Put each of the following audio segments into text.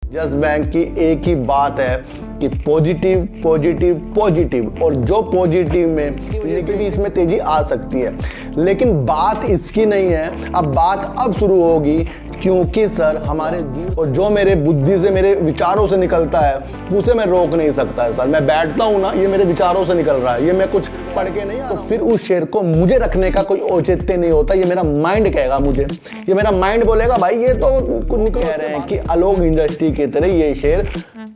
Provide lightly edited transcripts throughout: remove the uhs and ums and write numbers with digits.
Yes bank की एक ही बात है कि पॉजिटिव पॉजिटिव पॉजिटिव, और जो पॉजिटिव में भी इसमें तेजी आ सकती है, लेकिन बात इसकी नहीं है। अब बात अब शुरू होगी, क्योंकि सर हमारे और जो मेरे बुद्धि से मेरे विचारों से निकलता है उसे मैं रोक नहीं सकता है सर। मैं बैठता हूँ ना, ये मेरे विचारों से निकल रहा है, ये मैं कुछ पढ़ के नहीं, तो फिर उस शेर को मुझे रखने का कोई औचित्य नहीं होता। ये मेरा माइंड कहेगा मुझे, ये मेरा माइंड बोलेगा भाई ये तो कुछ निकल कह रहे हैं कि आलोक इंडस्ट्री की तरह ये शेर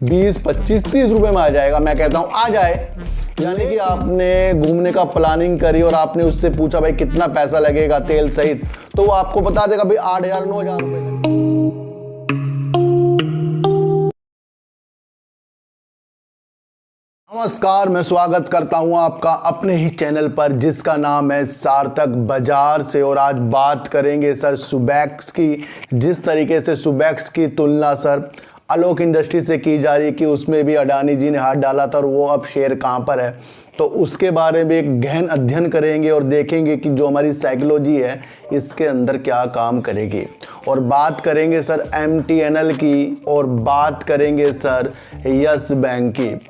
20, 25, 30 रुपए में आ जाएगा। मैं कहता हूँ आ जाए। यानी कि आपने घूमने का प्लानिंग करी और आपने उससे पूछा भाई कितना पैसा लगेगा तेल सहित, तो वो आपको बता देगा भाई 8,000 9,000 रुपए। नमस्कार, मैं स्वागत करता हूं आपका अपने ही चैनल पर जिसका नाम है सार्थक बाजार से। और आज बात करेंगे सर सुबैक्स की। जिस तरीके से सुबैक्स की तुलना सर आलोक इंडस्ट्री से की जा रही है कि उसमें भी अडानी जी ने हाथ डाला था और वो अब शेयर कहां पर है, तो उसके बारे में एक गहन अध्ययन करेंगे और देखेंगे कि जो हमारी साइकोलॉजी है इसके अंदर क्या काम करेगी। और बात करेंगे सर MTNL की, और बात करेंगे सर यस बैंक की।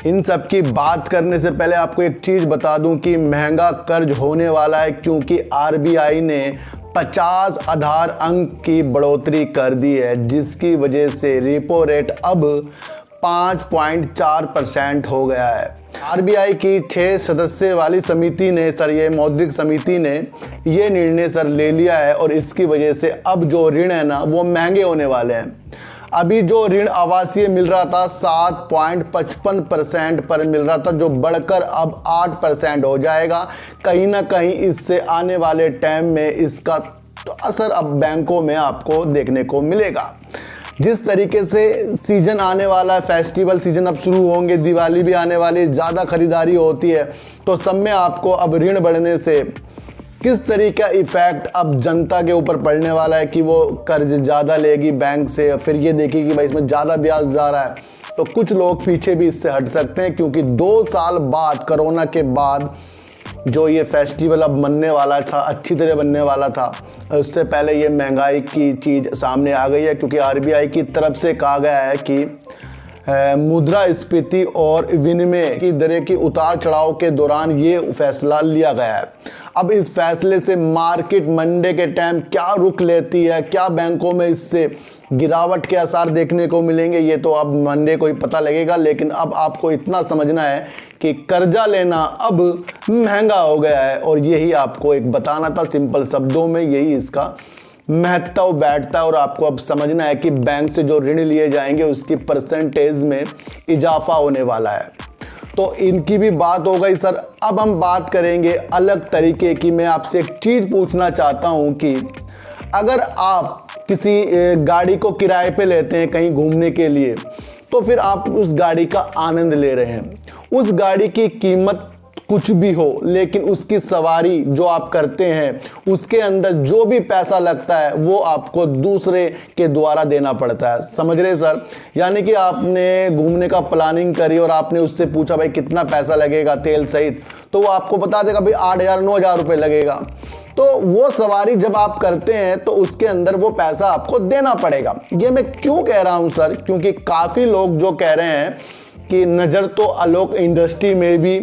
इन सब की बात करने से पहले आपको एक चीज़ बता दूं कि महंगा कर्ज होने वाला है, क्योंकि RBI ने 50 आधार अंक की बढ़ोतरी कर दी है, जिसकी वजह से रेपो रेट अब 5.4% हो गया है। RBI की 6 सदस्य वाली समिति ने सर, ये मौद्रिक समिति ने ये निर्णय सर ले लिया है, और इसकी वजह से अब जो ऋण है ना वो महंगे होने वाले हैं। अभी जो ऋण आवासीय मिल रहा था 7.55% पर मिल रहा था, जो बढ़कर अब 8% हो जाएगा। कहीं ना कहीं इससे आने वाले टाइम में इसका तो असर अब बैंकों में आपको देखने को मिलेगा। जिस तरीके से सीजन आने वाला है, फेस्टिवल सीजन अब शुरू होंगे, दिवाली भी आने वाली, ज़्यादा खरीदारी होती है, तो सब में आपको अब ऋण बढ़ने से किस तरीके का इफेक्ट अब जनता के ऊपर पड़ने वाला है कि वो कर्ज ज़्यादा लेगी बैंक से, फिर ये देखेगी भाई इसमें ज़्यादा ब्याज जा रहा है, तो कुछ लोग पीछे भी इससे हट सकते हैं। क्योंकि 2 साल बाद, कोरोना के बाद जो ये फेस्टिवल अब बनने वाला था, अच्छी तरह बनने वाला था, उससे पहले ये महंगाई की चीज़ सामने आ गई है। क्योंकि RBI की तरफ से कहा गया है कि मुद्रास्फीति और विनिमय की दरें की उतार चढ़ाव के दौरान ये फैसला लिया गया है। अब इस फैसले से मार्केट मंडे के टाइम क्या रुख लेती है, क्या बैंकों में इससे गिरावट के आसार देखने को मिलेंगे, ये तो अब मंडे को ही पता लगेगा। लेकिन अब आपको इतना समझना है कि कर्जा लेना अब महंगा हो गया है, और यही आपको एक बताना था सिंपल शब्दों में, यही इसका महत्व बैठता है। और आपको अब समझना है कि बैंक से जो ऋण लिए जाएंगे उसकी परसेंटेज में इजाफा होने वाला है। तो इनकी भी बात हो गई सर। अब हम बात करेंगे अलग तरीके की। मैं आपसे एक चीज़ पूछना चाहता हूं कि अगर आप किसी गाड़ी को किराए पे लेते हैं कहीं घूमने के लिए, तो फिर आप उस गाड़ी का आनंद ले रहे हैं। उस गाड़ी की कीमत कुछ भी हो, लेकिन उसकी सवारी जो आप करते हैं उसके अंदर जो भी पैसा लगता है वो आपको दूसरे के द्वारा देना पड़ता है। समझ रहे सर? यानी कि आपने घूमने का प्लानिंग करी और आपने उससे पूछा भाई कितना पैसा लगेगा तेल सहित, तो वो आपको बता देगा भाई 8,000 9,000 रुपये लगेगा। तो वो सवारी जब आप करते हैं तो उसके अंदर वो पैसा आपको देना पड़ेगा। ये मैं क्यों कह रहा हूँ सर? क्योंकि काफ़ी लोग जो कह रहे हैं कि नज़र तो आलोक इंडस्ट्री में भी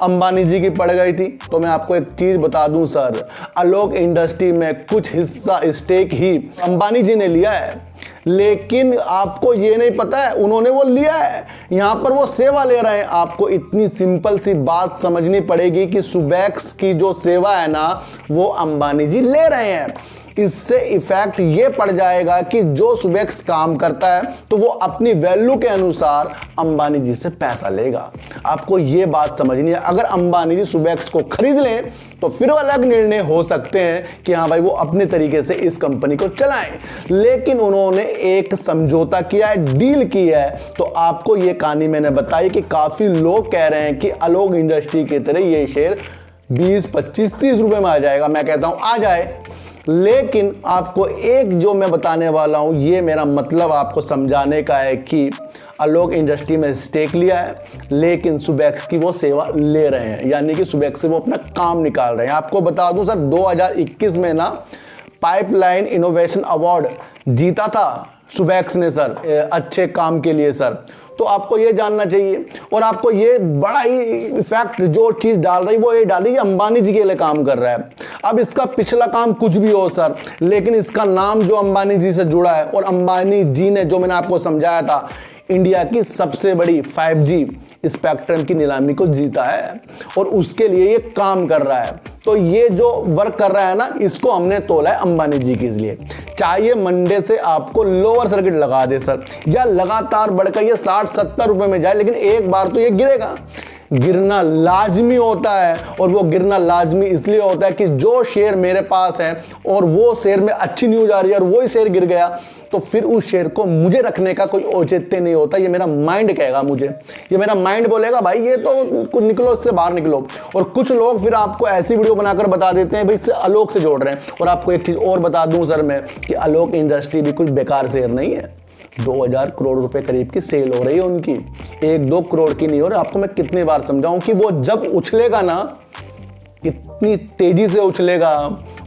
अंबानी जी की पड़ गई थी, तो मैं आपको एक चीज़ बता दूं सर, आलोक इंडस्ट्री में कुछ हिस्सा स्टेक ही अंबानी जी ने लिया है, लेकिन आपको ये नहीं पता है उन्होंने वो लिया है, यहाँ पर वो सेवा ले रहे हैं। आपको इतनी सिंपल सी बात समझनी पड़ेगी कि सुबैक्स की जो सेवा है ना वो अंबानी जी ले रहे हैं। इससे इफेक्ट ये पड़ जाएगा कि जो सुबैक्स काम करता है तो वो अपनी वैल्यू के अनुसार अंबानी जी से पैसा लेगा। आपको ये बात समझनी है। अगर अंबानी जी सुबैक्स को खरीद लें तो फिर अलग निर्णय हो सकते हैं कि हाँ भाई वो अपने तरीके से इस कंपनी को चलाएं, लेकिन उन्होंने एक समझौता किया है, डील की है। तो आपको ये कहानी मैंने बताई कि काफ़ी लोग कह रहे हैं कि आलोक इंडस्ट्री की तरह ये शेयर 20, 25, 30 रुपये में आ जाएगा। मैं कहता हूँ आ जाए, लेकिन आपको एक जो मैं बताने वाला हूँ ये मेरा मतलब आपको समझाने का है कि आलोक इंडस्ट्री में स्टेक लिया है, लेकिन सुबैक्स की वो सेवा ले रहे हैं, यानी कि सुबैक्स से वो अपना काम निकाल रहे हैं। आपको बता दूं सर 2021 में ना पाइपलाइन इनोवेशन अवार्ड जीता था सुबैक्स ने सर अच्छे काम के लिए सर। तो आपको ये जानना चाहिए और आपको ये बड़ा ही इफेक्ट जो चीज़ डाल रही वो ये डाली अंबानी जी के लिए काम कर रहा है। अब इसका पिछला काम कुछ भी हो सर, लेकिन इसका नाम जो अंबानी जी से जुड़ा है और अंबानी जी ने जो मैंने आपको समझाया था इंडिया की सबसे बड़ी 5G स्पेक्ट्रम की नीलामी को जीता है और उसके लिए ये काम कर रहा है। तो ये जो वर्क कर रहा है ना, इसको हमने तोला है अंबानी जी के लिए। चाहिए मंडे से आपको लोअर सर्किट लगा दे सर, या लगातार बढ़कर ये 60-70 रुपए में जाए, लेकिन एक बार तो ये गिरेगा। गिरना लाजमी होता है और वो गिरना लाजमी इसलिए होता है कि जो शेयर मेरे पास है और वो शेयर में अच्छी न्यूज आ रही है और वही शेयर गिर गया, तो फिर उस शेयर को मुझे रखने का कोई औचित्य नहीं होता। ये मेरा माइंड कहेगा मुझे, ये मेरा माइंड बोलेगा भाई ये तो निकलो, इससे बाहर निकलो। और कुछ लोग फिर आपको ऐसी वीडियो बनाकर बता देते हैं भाई इससे आलोक से जोड़ रहे हैं। और आपको एक चीज़ और बता दूं सर मैं कि आलोक इंडस्ट्री भी कुछ बेकार शेयर नहीं है। 2000 करोड़ रुपए करीब की सेल हो रही है उनकी, 1-2 करोड़ की नहीं हो रही। आपको मैं कितनी बार समझाऊं कि वो जब उछलेगा ना, इतनी तेजी से उछलेगा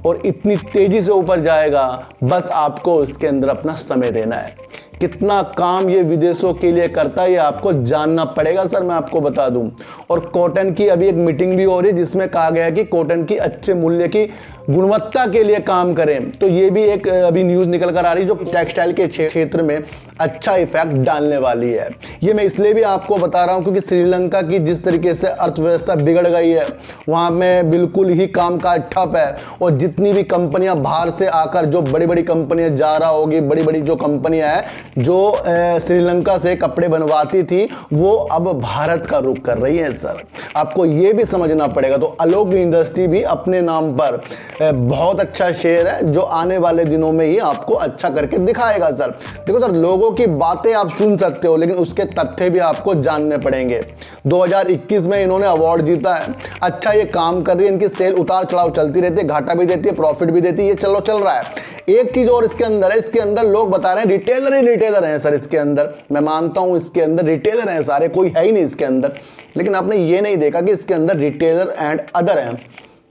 और इतनी तेजी से ऊपर जाएगा, बस आपको इसके अंदर अपना समय देना है। कितना काम ये विदेशों के लिए करता है ये आपको जानना पड़ेगा सर, मैं आपको बता दूं। और कॉटन की अभी एक मीटिंग भी हो रही है जिसमें कहा गया है कि कॉटन की अच्छे मूल्य की गुणवत्ता के लिए काम करें। तो ये भी एक अभी न्यूज़ निकल कर आ रही है जो टेक्सटाइल के क्षेत्र में अच्छा इफेक्ट डालने वाली है। ये मैं इसलिए भी आपको बता रहा हूँ क्योंकि श्रीलंका की जिस तरीके से अर्थव्यवस्था बिगड़ गई है, वहाँ में बिल्कुल ही कामकाज ठप है। और जितनी भी कंपनियाँ बाहर से आकर, जो बड़ी बड़ी कंपनियाँ जा रहा होगी, बड़ी बड़ी जो कंपनियाँ हैं जो श्रीलंका से कपड़े बनवाती थी, वो अब भारत का रुख कर रही है सर। आपको ये भी समझना पड़ेगा। तो आलोक इंडस्ट्री भी अपने नाम पर बहुत अच्छा शेयर है जो आने वाले दिनों में ही आपको अच्छा करके दिखाएगा सर। देखो सर, लोगों की बातें आप सुन सकते हो लेकिन उसके तथ्य भी आपको जानने पड़ेंगे। 2021 में इन्होंने अवार्ड जीता है, अच्छा ये काम कर रही है, इनकी सेल उतार चढ़ाव चलती रहती है, घाटा भी देती है, प्रॉफिट भी देती है, ये चल रहा है। एक चीज और इसके अंदर है, इसके अंदर लोग बता रहे हैं रिटेलर ही रिटेलर हैं सर। इसके अंदर मैं मानता हूं इसके अंदर रिटेलर हैं सारे, कोई है ही नहीं इसके अंदर। लेकिन आपने ये नहीं देखा कि इसके अंदर रिटेलर एंड अदर हैं।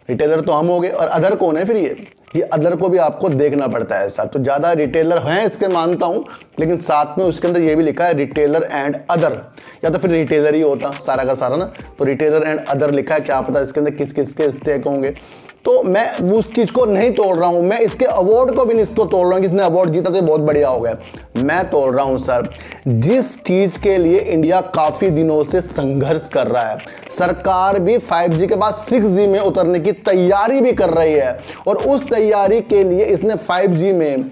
रिटेलर तो हम हो गए और अदर कौन है फिर? ये अदर को भी आपको देखना पड़ता है सर। तो ज़्यादा रिटेलर हैं इसके मानता हूँ, लेकिन साथ में उसके अंदर ये भी लिखा है रिटेलर एंड अदर, या तो फिर रिटेलर ही होता सारा का सारा ना। तो रिटेलर एंड अदर लिखा है, क्या पता इसके अंदर किस किस के स्टेक होंगे। तो मैं उस चीज़ को नहीं तोड़ रहा हूँ, मैं इसके अवार्ड को भी नहीं इसको तोड़ रहा हूँ। किसने अवार्ड जीता तो ये बहुत बढ़िया हो गया। मैं तोड़ रहा हूँ सर जिस चीज़ के लिए इंडिया काफ़ी दिनों से संघर्ष कर रहा है। सरकार भी 5G के बाद 6G में उतरने की तैयारी भी कर रही है और उस तैयारी के लिए इसने 5G में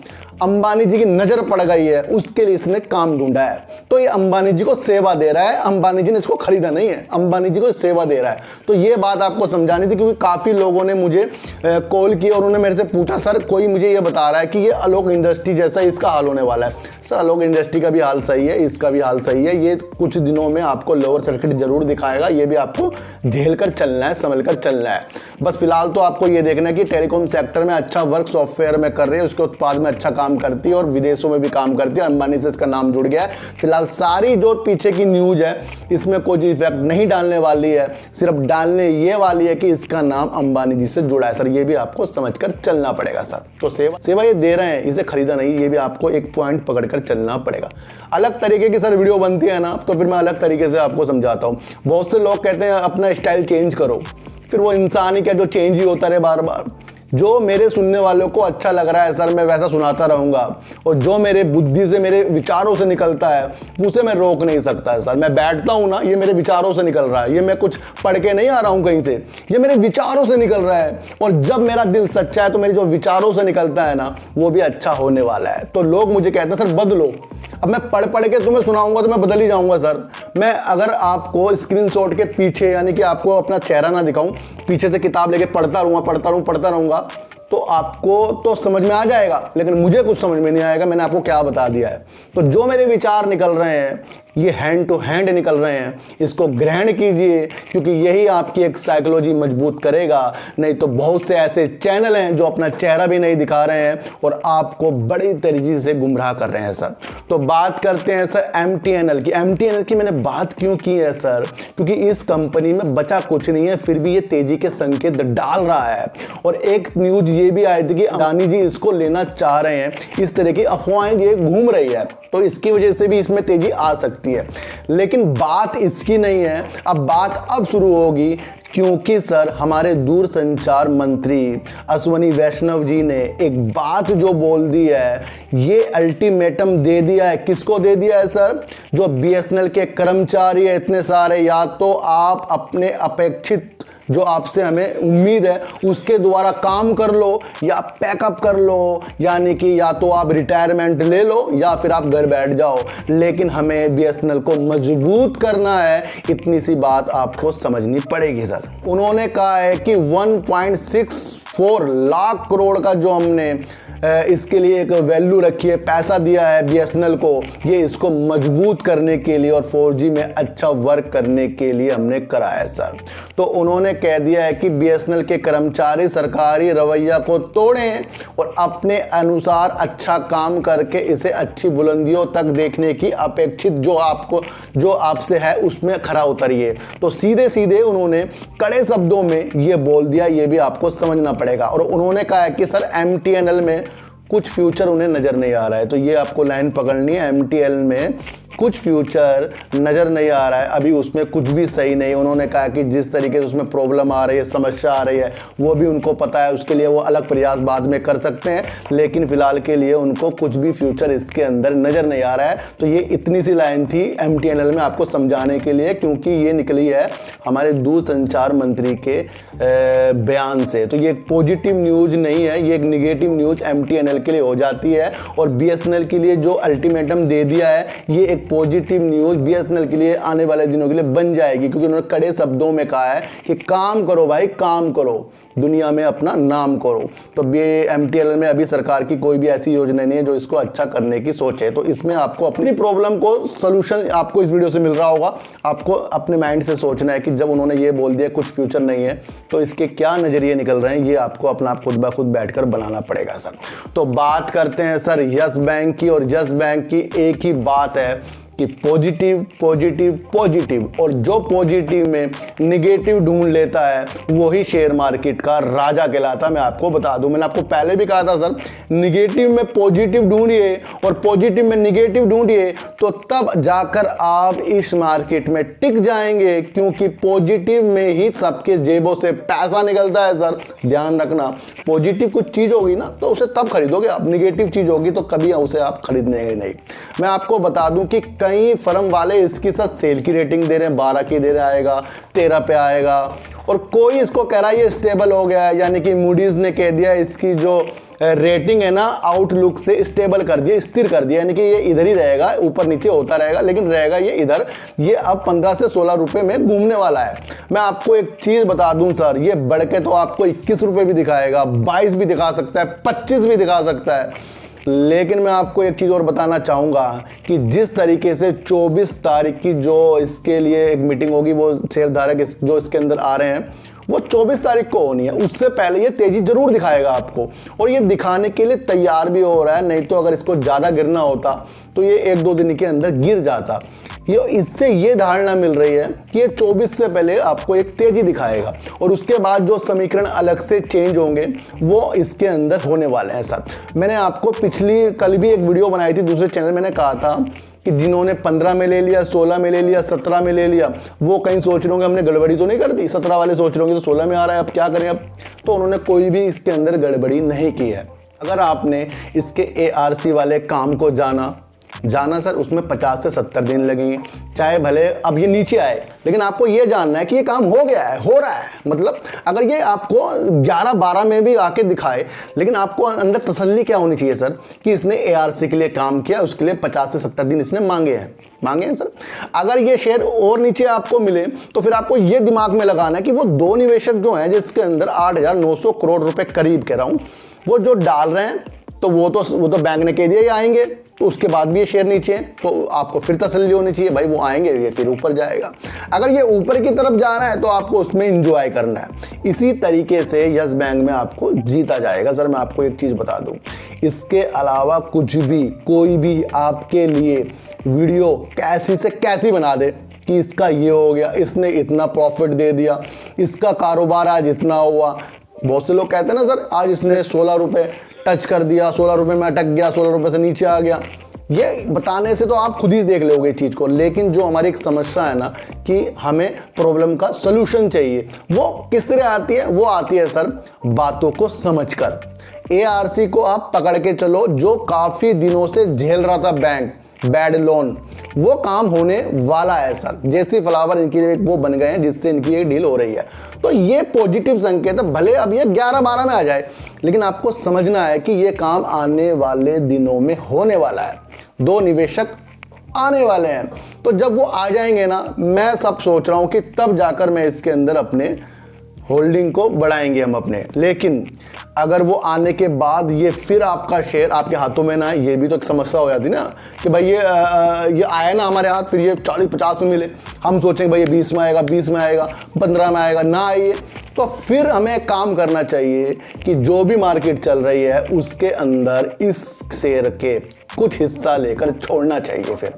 अंबानी जी की नजर पड़ गई है, उसके लिए इसने काम ढूंढा है। तो ये अंबानी जी को सेवा दे रहा है, अंबानी जी ने इसको खरीदा नहीं है, अंबानी जी को सेवा दे रहा है। तो ये बात आपको समझानी थी क्योंकि काफ़ी लोगों ने मुझे कॉल किया और उन्होंने मेरे से पूछा सर कोई मुझे ये बता रहा है कि ये आलोक इंडस्ट्री जैसा इसका हाल होने वाला है। सर आलोक इंडस्ट्री का भी हाल सही है, इसका भी हाल सही है। ये कुछ दिनों में आपको लोअर सर्किट जरूर दिखाएगा, ये भी आपको झेल कर चलना है, संभल कर चलना है। बस फिलहाल तो आपको ये देखना है कि टेलीकॉम सेक्टर में अच्छा वर्क सॉफ्टवेयर में कर रही है, उसके उत्पाद में अच्छा काम करती है और विदेशों में भी काम करती है। अंबानी से इसका नाम जुड़ गया है। फिलहाल सारी जो पीछे की न्यूज है इसमें कोई इफेक्ट नहीं डालने वाली है, सिर्फ डालने ये वाली है कि इसका नाम अंबानी जी से जुड़ा है सर। ये भी आपको समझकर चलना पड़ेगा सर। तो सेवा ये दे रहे हैं, इसे खरीदा नहीं, ये भी आपको एक पॉइंट पकड़कर चलना पड़ेगा। अलग तरीके की सर वीडियो बनती है ना, तो फिर मैं अलग तरीके से आपको समझाता हूँ। बहुत से लोग कहते हैं अपना स्टाइल चेंज करो, फिर वो इंसान ही क्या जो चेंज ही होता रहे बार बार। जो मेरे सुनने वालों को अच्छा लग रहा है सर मैं वैसा सुनाता रहूँगा, और जो मेरे बुद्धि से मेरे विचारों से निकलता है उसे मैं रोक नहीं सकता है सर। मैं बैठता हूँ ना, ये मेरे विचारों से निकल रहा है, ये मैं कुछ पढ़ के नहीं आ रहा हूँ कहीं से, ये मेरे विचारों से निकल रहा है। और जब मेरा दिल सच्चा है तो मेरे जो विचारों से निकलता है ना वो भी अच्छा होने वाला है। तो लोग मुझे कहते हैं सर बदलो। अब मैं पढ़ के तुम्हें सुनाऊंगा तो मैं बदल ही जाऊंगा सर। मैं अगर आपको स्क्रीनशॉट के पीछे यानी कि आपको अपना चेहरा ना दिखाऊं, पीछे से किताब लेके पढ़ता रहूंगा तो आपको तो समझ में आ जाएगा, लेकिन मुझे कुछ समझ में नहीं आएगा। मैंने आपको क्या बता दिया है। तो जो मेरे विचार निकल रहे हैं ये हैंड टू हैंड निकल रहे हैं, इसको ग्रहण कीजिए, क्योंकि यही आपकी एक साइकोलॉजी मजबूत करेगा। नहीं तो बहुत से ऐसे चैनल हैं जो अपना चेहरा भी नहीं दिखा रहे हैं और आपको बड़ी तरीके से गुमराह कर रहे हैं सर। तो बात करते हैं सर MTNL की। MTNL की मैंने बात क्यों की है सर, क्योंकि इस कंपनी में बचा कुछ नहीं है, फिर भी ये तेजी के संकेत डाल रहा है। और एक न्यूज ये भी आई थी कि अडानी जी इसको लेना चाह रहे हैं, इस तरह की अफवाहें ये घूम रही है, तो इसकी वजह से भी इसमें तेजी आ सकती है। लेकिन बात इसकी नहीं है, अब बात अब शुरू होगी, क्योंकि सर हमारे दूरसंचार मंत्री अश्वनी वैष्णव जी ने एक बात जो बोल दी है, ये अल्टीमेटम दे दिया है। किसको दे दिया है सर? जो BSNL के कर्मचारी है इतने सारे, या तो आप अपने अपेक्षित जो आपसे हमें उम्मीद है उसके द्वारा काम कर लो या पैकअप कर लो, यानी कि या तो आप रिटायरमेंट ले लो या फिर आप घर बैठ जाओ, लेकिन हमें BSNL को मजबूत करना है, इतनी सी बात आपको समझनी पड़ेगी सर। उन्होंने कहा है कि 1.64 लाख करोड़ का जो हमने इसके लिए एक वैल्यू रखी है, पैसा दिया है BSNL को, ये इसको मजबूत करने के लिए और 4G में अच्छा वर्क करने के लिए हमने करा है सर। तो उन्होंने कह दिया है कि BSNL के कर्मचारी सरकारी रवैया को तोड़ें और अपने अनुसार अच्छा काम करके इसे अच्छी बुलंदियों तक देखने की अपेक्षित जो आपसे है उसमें खरा उतरिए। तो सीधे सीधे उन्होंने कड़े शब्दों में ये बोल दिया, ये भी आपको समझना पड़ेगा। और उन्होंने कहा है कि सर MTNL में कुछ फ्यूचर उन्हें नज़र नहीं आ रहा है, तो ये आपको लाइन पकड़नी है। MTNL में कुछ फ्यूचर नज़र नहीं आ रहा है, अभी उसमें कुछ भी सही नहीं। उन्होंने कहा कि जिस तरीके से उसमें प्रॉब्लम आ रही है, समस्या आ रही है, वो भी उनको पता है, उसके लिए वो अलग प्रयास बाद में कर सकते हैं, लेकिन फिलहाल के लिए उनको कुछ भी फ्यूचर इसके अंदर नज़र नहीं आ रहा है। तो ये इतनी सी लाइन थी MTNL में आपको समझाने के लिए, क्योंकि ये निकली है हमारे दूरसंचार मंत्री के बयान से। तो ये एक पॉजिटिव न्यूज़ नहीं है, ये एक निगेटिव न्यूज़ MTNL के लिए हो जाती है। और BSNL के लिए जो अल्टीमेटम दे दिया है, ये एक पॉजिटिव न्यूज़ BSNL के लिए आने वाले दिनों के लिए बन जाएगी, क्योंकि उन्होंने कड़े शब्दों में कहा है कि काम करो भाई, काम करो, दुनिया में अपना नाम करो। तो MTNL में अभी सरकार की कोई भी ऐसी योजना नहीं है जो इसको अच्छा करने की सोचे। तो इसमें आपको अपनी प्रॉब्लम को सोल्यूशन आपको इस वीडियो से मिल रहा होगा। आपको अपने माइंड से सोचना है कि जब उन्होंने ये बोल दिया कुछ फ्यूचर नहीं है, तो इसके क्या नज़रिए निकल रहे हैं, ये आपको अपना खुद ब खुद बैठकर बनाना पड़ेगा सर। तो बात करते हैं सर यस बैंक की, और यस बैंक की एक ही बात है कि पॉजिटिव पॉजिटिव पॉजिटिव, और जो पॉजिटिव में निगेटिव ढूंढ लेता है वही शेयर मार्केट का राजा कहलाता है। मैं आपको बता दूं, मैंने आपको पहले भी कहा था सर, निगेटिव में पॉजिटिव ढूंढिए और पॉजिटिव में निगेटिव ढूंढिए, तो तब जाकर आप इस मार्केट में टिक जाएंगे, क्योंकि पॉजिटिव में ही सबके जेबों से पैसा निकलता है सर। ध्यान रखना, पॉजिटिव कुछ चीज़ होगी ना तो उसे तब खरीदोगे आप, निगेटिव चीज़ होगी तो कभी उसे आप खरीदेंगे नहीं। मैं आपको बता दूं कि कई फर्म वाले इसकी साथ सेल की रेटिंग दे रहे हैं, 12 की दे रहे आएगा, 13 पे आएगा, और कोई इसको कह रहा है ये स्टेबल हो गया है, यानी कि मूडीज ने कह दिया इसकी जो रेटिंग है ना आउटलुक से स्टेबल कर दिया, स्थिर कर दिया, यानी कि ये इधर ही रहेगा, ऊपर नीचे होता रहेगा, लेकिन रहेगा ये इधर। ये अब 15 से 16 रुपए में घूमने वाला है। मैं आपको एक चीज़ बता दूं सर, ये बढ़ के तो आपको 21 रुपए भी दिखाएगा, 22 भी दिखा सकता है, 25 भी दिखा सकता है। लेकिन मैं आपको एक चीज़ और बताना चाहूँगा कि जिस तरीके से 24 तारीख की जो इसके लिए एक मीटिंग होगी, वो शेयरधारक जो इसके अंदर आ रहे हैं वो 24 तारीख को होनी है, उससे पहले ये तेजी जरूर दिखाएगा आपको, और ये दिखाने के लिए तैयार भी हो रहा है। नहीं तो अगर इसको ज़्यादा गिरना होता तो ये 1-2 दिन के अंदर गिर जाता। इससे ये धारणा मिल रही है कि ये 24 से पहले आपको एक तेजी दिखाएगा, और उसके बाद जो समीकरण अलग से चेंज होंगे वो इसके अंदर होने वाले हैं सर। मैंने आपको कल भी एक वीडियो बनाई थी दूसरे चैनल, मैंने कहा था कि जिन्होंने 15 में ले लिया, 16 में ले लिया, 17 में ले लिया, वो कहीं सोच रहे होंगे हमने गड़बड़ी तो नहीं कर दी। 17 वाले सोच रहे होंगे तो 16 में आ रहा है, अब क्या करें अब। तो उन्होंने कोई भी इसके अंदर गड़बड़ी नहीं की है। अगर आपने इसके ARC वाले काम को जाना सर, उसमें 50 से 70 दिन लगेंगे, चाहे भले अब ये नीचे आए, लेकिन आपको ये जानना है कि ये काम हो गया है, हो रहा है। मतलब अगर ये आपको 11-12 में भी आके दिखाए, लेकिन आपको अंदर तसल्ली क्या होनी चाहिए सर कि इसने ARC के लिए काम किया, उसके लिए 50 से 70 दिन इसने मांगे हैं सर। अगर ये शेयर और नीचे आपको मिले तो फिर आपको ये दिमाग में लगाना है कि वो 2 निवेशक जो हैं जिसके अंदर 8,900 करोड़ रुपए करीब कह रहा हूँ, वो जो डाल रहे हैं, तो वो तो बैंक ने कह दिया ये आएंगे, तो उसके बाद भी ये शेयर नीचे है, तो आपको फिर तसल्ली होनी चाहिए भाई वो आएंगे, ये फिर ऊपर जाएगा। अगर ये ऊपर की तरफ जा रहा है तो आपको उसमें इंजॉय करना है। इसी तरीके से यस बैंक में आपको जीता जाएगा। सर मैं आपको एक चीज़ बता दूं, इसके अलावा कुछ भी कोई भी आपके लिए वीडियो कैसी से कैसी बना दे कि इसका ये हो गया, इसने इतना प्रॉफिट दे दिया, इसका कारोबार आज इतना हुआ। बहुत से लोग कहते हैं ना सर आज इसने 16 रुपये टच कर दिया, 16 रुपये में अटक गया, 16 रुपये से नीचे आ गया। ये बताने से तो आप खुद ही देख लोगे चीज़ को, लेकिन जो हमारी एक समस्या है ना कि हमें प्रॉब्लम का सलूशन चाहिए, वो किस तरह आती है? वो आती है सर बातों को समझकर। ARC को आप पकड़ के चलो, जो काफ़ी दिनों से झेल रहा था बैंक बैड लोन, वो काम होने वाला है सर। जैसी फ्लावर इनकी वो बन गए हैं जिससे इनकी एक डील हो रही है, तो ये पॉजिटिव संकेत है। भले अब ये 11-12 में आ जाए, लेकिन आपको समझना है कि ये काम आने वाले दिनों में होने वाला है। 2 निवेशक आने वाले हैं, तो जब वो आ जाएंगे ना, मैं सब सोच रहा हूं कि तब जाकर मैं इसके अंदर अपने होल्डिंग को बढ़ाएंगे हम अपने। लेकिन अगर वो आने के बाद ये फिर आपका शेयर आपके हाथों में ना, ये भी तो एक समस्या हो जाती ना कि भाई ये आया ना हमारे हाथ, फिर ये 40-50 में मिले, हम सोचेंगे भाई ये 20 में आएगा, 20 में आएगा, 15 में आएगा, ना आइए। तो फिर हमें काम करना चाहिए कि जो भी मार्केट चल रही है उसके अंदर इस शेयर के कुछ हिस्सा लेकर छोड़ना चाहिए। फिर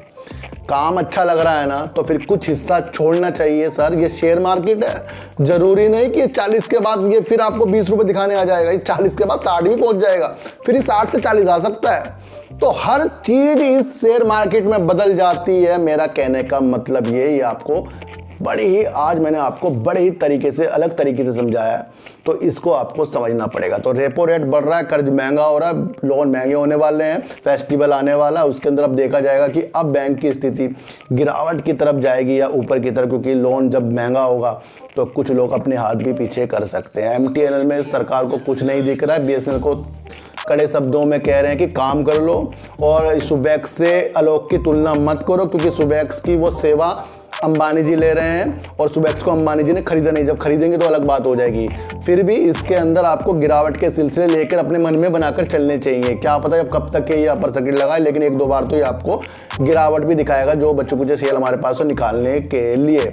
काम अच्छा लग रहा है ना, तो फिर कुछ हिस्सा छोड़ना चाहिए सर। ये शेयर मार्केट है, जरूरी नहीं कि 40 के बाद ये फिर आपको 20 रुपए दिखाने आ जाएगा, ये 40 के बाद 60 भी पहुंच जाएगा, फिर ये 60 से 40 आ सकता है। तो हर चीज इस शेयर मार्केट में बदल जाती है। मेरा कहने का मतलब ये आपको बड़ी ही, आज मैंने आपको बड़े ही तरीके से, अलग तरीके से समझाया है, तो इसको आपको समझना पड़ेगा। तो रेपो रेट बढ़ रहा है, कर्ज महंगा हो रहा है, लोन महंगे होने वाले हैं, फेस्टिवल आने वाला है, उसके अंदर अब देखा जाएगा कि अब बैंक की स्थिति गिरावट की तरफ जाएगी या ऊपर की तरफ, क्योंकि लोन जब महंगा होगा तो कुछ लोग अपने हाथ भी पीछे कर सकते हैं। MTNL में सरकार को कुछ नहीं दिख रहा है, BSNL को कड़े शब्दों में कह रहे हैं कि काम कर लो और सुबैक्स से आलोक की तुलना मत करो, क्योंकि सुबैक्स की वो सेवा अंबानी जी ले रहे हैं और सुबैक्स को अंबानी जी ने खरीदा नहीं, जब खरीदेंगे तो अलग बात हो जाएगी। फिर भी इसके अंदर आपको गिरावट के सिलसिले लेकर अपने मन में बनाकर चलने चाहिए। क्या पता अब कब तक ये अपर सर्किट लगाए, लेकिन 1-2 बार तो ये आपको गिरावट भी दिखाएगा, जो बच्चों कुछ शेयर हमारे पास हो निकालने के लिए।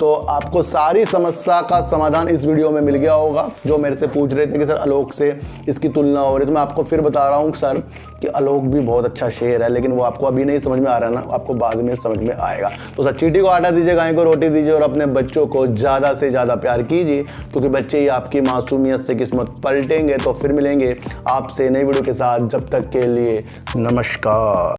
तो आपको सारी समस्या का समाधान इस वीडियो में मिल गया होगा। जो मेरे से पूछ रहे थे कि सर आलोक से इसकी तुलना हो रही, तो मैं आपको फिर बता रहा हूँ सर कि आलोक भी बहुत अच्छा शेयर है, लेकिन वो आपको अभी नहीं समझ में आ रहा है ना, आपको बाद में समझ में आएगा। तो सर चींटी को आटा दीजिए, गाय को रोटी दीजिए और अपने बच्चों को ज़्यादा से ज़्यादा प्यार कीजिए, क्योंकि बच्चे ही आपकी मासूमियत से किस्मत पलटेंगे। तो फिर मिलेंगे आपसे नई वीडियो के साथ, जब तक के लिए नमस्कार।